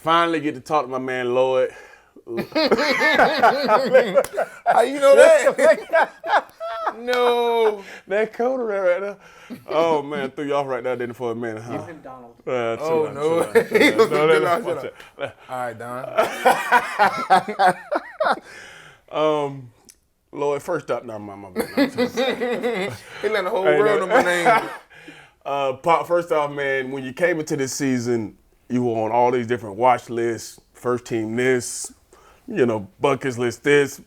Finally get to talk to my man Lloyd. How you know that? No. That coder right there. Oh, man, threw you off right there, didn't it, for a minute, huh? Give him Donald. Oh, no. All right, Don. Lloyd, first up, now my bad. He let the whole world know my name. Pop, first off, man, when you came into this season, you were on all these different watch lists, first team this, buckets list this.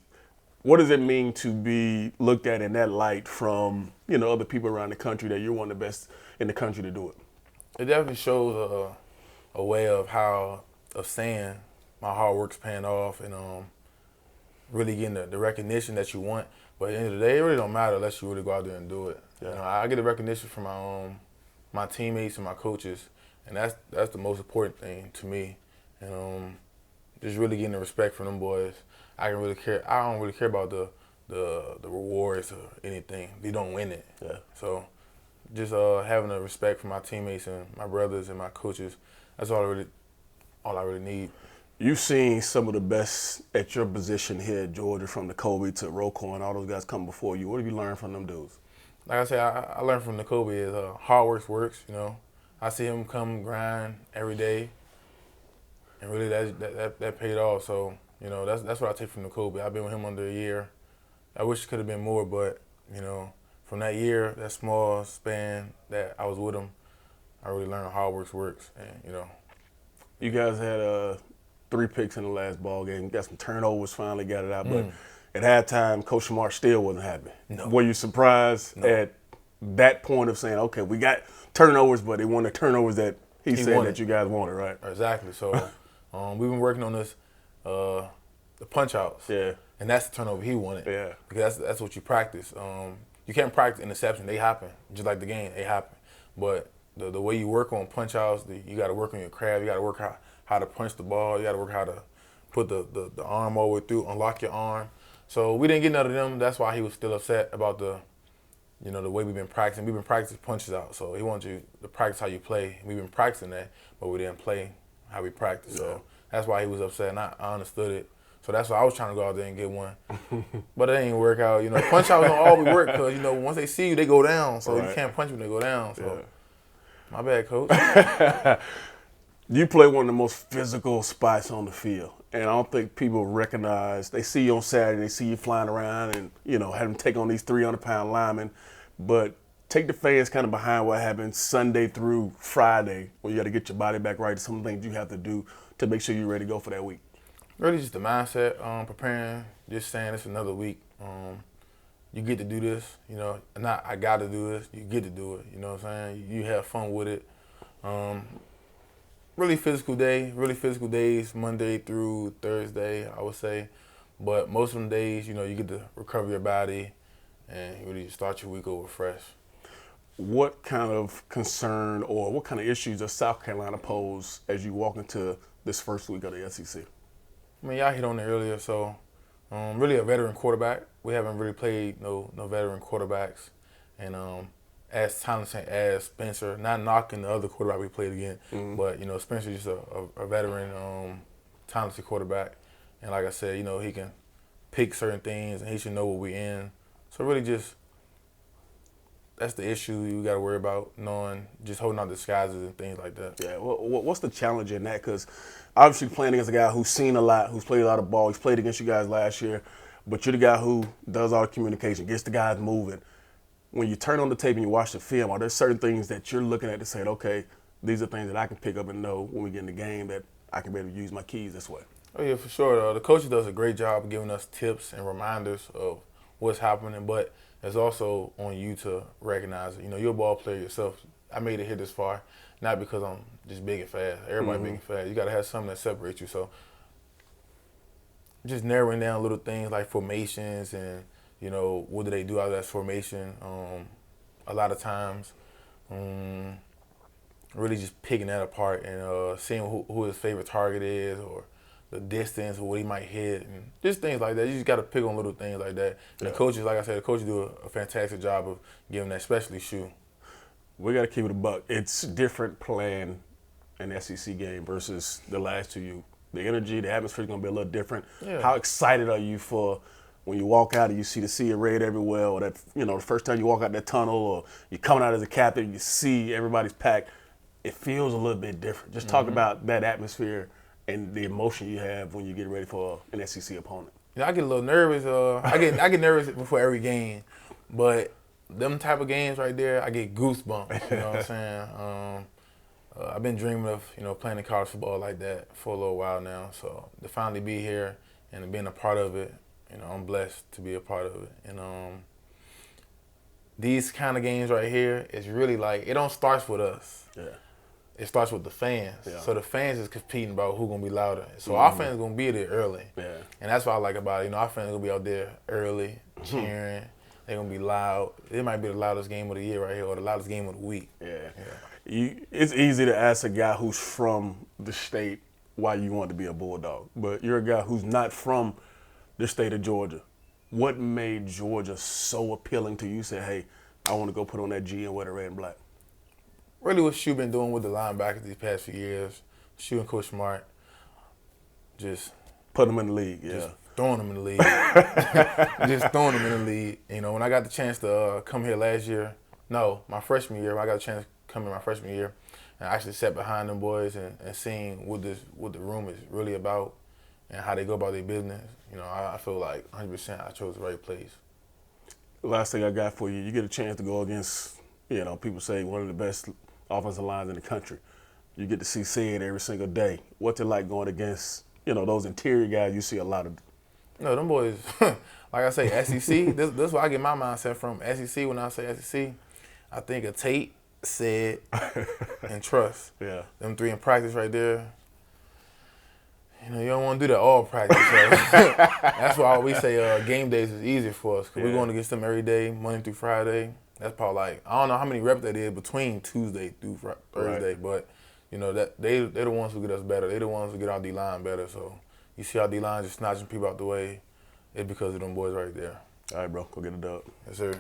What does it mean to be looked at in that light from, other people around the country that you're one of the best in the country to do it? It definitely shows a way of saying my hard work's paying off and really getting the recognition that you want. But at the end of the day, it really don't matter unless you really go out there and do it. Yeah. I get the recognition from my teammates and my coaches, and that's the most important thing to me. And just really getting the respect from them boys. I don't really care about the rewards or anything. They don't win it. Yeah. So just having the respect for my teammates and my brothers and my coaches, that's all I really need. You've seen some of the best at your position here at Georgia, from the Kobe to Rocco and all those guys come before you. What have you learned from them dudes? Like I said, I learned from the Kobe is hard works. I see him come grind every day, and really that paid off. So that's what I take from the Kobe. I've been with him under a year. I wish it could have been more, but from that year, that small span that I was with him, I really learned hard works, and You guys had 3 picks in the last ball game. Got some turnovers, finally got it out. But at halftime, Coach Smart still wasn't happy. No. Were you surprised at that point of saying, okay, we got turnovers, but they weren't the turnovers that he said wanted. that you guys wanted, right? Exactly. So we've been working on this, the punch outs. Yeah. And that's the turnover he wanted. Yeah. Because that's what you practice. You can't practice interception. They happen. Just like the game, they happen. But the way you work on punch outs, you got to work on your craft. You got to work how to punch the ball. You got to work how to put the arm all the way through, unlock your arm. So we didn't get none of them. That's why he was still upset about the way we've been practicing. We've been practicing punches out. So he wants you to practice how you play. We've been practicing that, but we didn't play how we practice. So that's why he was upset, and I understood it. So that's why I was trying to go out there and get one. But it didn't work out. Punch out don't always work because, once they see you, they go down. So you can't punch when they go down. So my bad, Coach. You play one of the most physical spots on the field. And I don't think people recognize, they see you on Saturday, they see you flying around and, have them take on these 300-pound linemen. But take the fans kind of behind what happened Sunday through Friday, where you got to get your body back right. Some things you have to do to make sure you're ready to go for that week. Really just the mindset, preparing, just saying it's another week. You get to do this, not I got to do this, you get to do it, you know what I'm saying? You have fun with it. Really physical days, Monday through Thursday, I would say. But most of them days, you get to recover your body and really start your week over fresh. What kind of concern or what kind of issues does South Carolina pose as you walk into this first week of the SEC? I mean, y'all hit on it earlier, so really a veteran quarterback. We haven't really played no veteran quarterbacks. And as talented as Spencer, not knocking the other quarterback we played again, but, Spencer's just a veteran, talented quarterback. And like I said, he can pick certain things and he should know what we're in. So really just that's the issue you got to worry about, just holding out disguises and things like that. Yeah, what's the challenge in that? Because obviously playing against a guy who's seen a lot, who's played a lot of ball, he's played against you guys last year, but you're the guy who does all the communication, gets the guys moving. When you turn on the tape and you watch the film, are there certain things that you're looking at to say, okay, these are things that I can pick up and know when we get in the game that I can be able to use my keys this way? Oh, yeah, for sure. The coach does a great job of giving us tips and reminders of what's happening, but it's also on you to recognize it. You're a ball player yourself. I made it here this far, not because I'm just big and fast. Everybody big and fast. You got to have something that separates you. So just narrowing down little things like formations and, what do they do out of that formation a lot of times. Really just picking that apart and seeing who his favorite target is or the distance or what he might hit and just things like that. You just got to pick on little things like that. And the coaches, like I said, the coaches do a fantastic job of giving that specialty shoe. We got to keep it a buck. It's different playing an SEC game versus the last two? The energy, the atmosphere is going to be a little different. Yeah. How excited are you for when you walk out and you see the sea of red everywhere, or that, the first time you walk out that tunnel, or you're coming out as a captain, you see everybody's packed? It feels a little bit different. Just talk about that atmosphere and the emotion you have when you get ready for an SEC opponent. I get a little nervous. I get nervous before every game, but them type of games right there, I get goosebumps. You know what I'm saying? I've been dreaming of playing in college football like that for a little while now. So to finally be here and being a part of it, I'm blessed to be a part of it. And these kind of games right here is really like, it don't start with us. Yeah. It starts with the fans. Yeah. So the fans is competing about who's gonna be louder. So our fans gonna be there early. Yeah. And that's what I like about it. Our fans gonna be out there early, cheering. They're gonna be loud. It might be the loudest game of the year right here, or the loudest game of the week. Yeah. It's easy to ask a guy who's from the state why you want to be a Bulldog, but you're a guy who's not from the state of Georgia. What made Georgia so appealing to you? Say, hey, I want to go put on that G and wear the red and black. Really what you've been doing with the linebackers these past few years, Shu and Coach Smart, just put them in the league, just throwing them in the league. Just throwing them in the league. When I got the chance to come here last year, my freshman year, I got a chance to come in my freshman year, and I actually sat behind them boys and seen what the room is really about and how they go about their business. I feel like 100% I chose the right place. The last thing I got for you, you get a chance to go against, people say one of the best offensive lines in the country. You get to see Sid every single day. What's it like going against, those interior guys you see a lot of? Them boys, like I say, SEC, this is where I get my mindset from. SEC, when I say SEC, I think of Tate, Sid, and Trust. Yeah. Them three in practice right there. You don't want to do that all practice. So that's why we say game days is easier for us, because we're going against them every day, Monday through Friday. That's probably like, I don't know how many reps they did between Tuesday through Thursday, but that they're the ones who get us better. They're the ones who get our D-line better. So you see our D-line just snatching people out the way, it's because of them boys right there. All right, bro. Go get a dub. Yes, sir.